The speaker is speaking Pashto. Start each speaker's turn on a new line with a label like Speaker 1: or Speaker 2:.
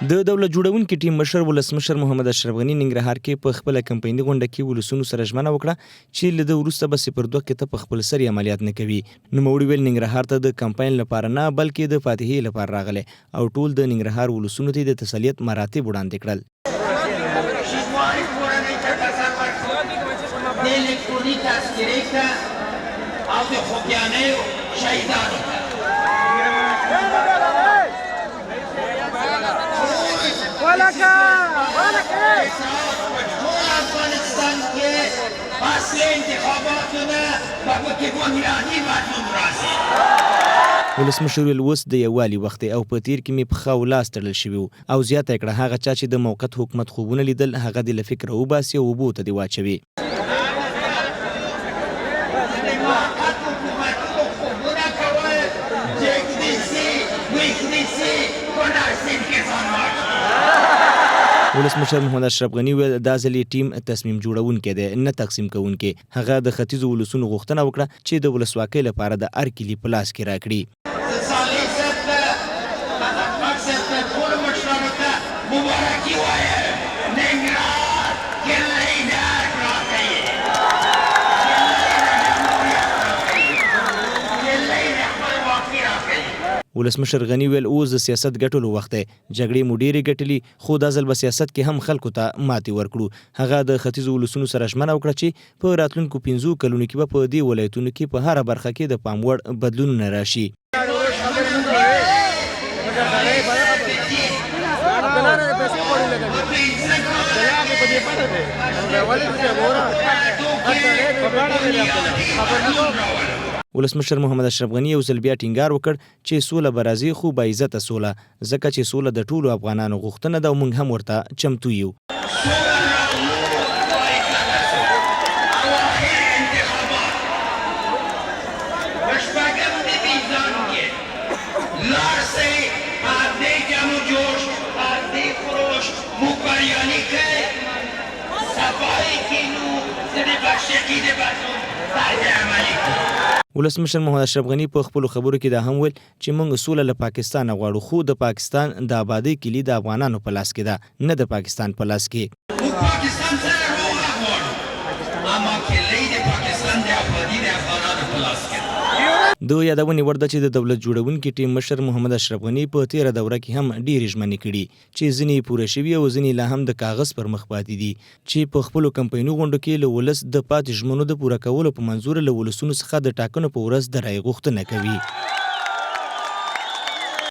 Speaker 1: د دولت جوړونکي ټیم مشر ولسمشر محمد اشرف غني ننګرهار کې په خپل کمپایني غونډه کې ولسونو سره ژمنه وکړه چې له د وروسته به 02 کې ته په خپل سری عملیات نه کوي. نوموړي ویل ننګرهار ته د کمپاین لپاره نه بلکې د فاتحې لپاره راغلی او ټول د ننګرهار ولسونو ته د تسلیت مراتب وړاندې کړل. ولسمشر ویل اوس د یووالي وخت او په تیر کې مې پښه او لاس تړل شوي او زیاته کړه هغه چا چې د موقت حکومت خوبونه لیدل هغه د له فکره وباسي او اوبو ته دې واچوي. ولسمشر محمد اشرف غني ویل دا ځلې ټیم تصمیم جوړونکی دی نه تقسیم کوونکی. هغه د ختیځو ولسونو غوښتنه وکړه چې د ولسواکۍ لپاره د هر کلي په لاس کې راکړي. ولسمشر غني ویل اوس د سیاست ګټلو وخت دی. جګړې مو ډېرې ګټلي خو دا ځل په سیاست کې هم خلکو ته ماتې ورکړو. هغه د ختیځو ولسونو سره ژمنه وکړه چې په راتلونکو 5 کلونو کې به په دې ولایتونو کې په هره برخه کې د پام وړ بدلونونه راشي. ولسمشر محمد اشرف غني یو ځل بیا ټینګار وکړ چې سوله به راځي خو با عزته سوله ځکه چې سوله د ټولو افغانانو غوښتنه ده او موږ هم ورته چمتو یو. ولسمشر محمد اشرف غني په خپل خبرو کې دا هم ویل چې موږ سوله له پاکستان غواړو خو د پاکستان د آبادی کلی د افغانانو په لاس کې ده نه د پاکستان په لاس کې. د یادونې وړ ده چې د دولت جوړونکي ټیم مشر محمد اشرف غني په تیره دوره کې هم ډېرې ژمنې کړي چې ځینې پوره شوي او ځینې لا هم د کاغذ پر مخ پاتې دي چې په خپلو کمپایني غونډو کې له ولس د پاتې ژمنو د پوره کولو په منظور له ولسونو څخه د ټاکنو په ورځ د رایې غوښتنه کوي.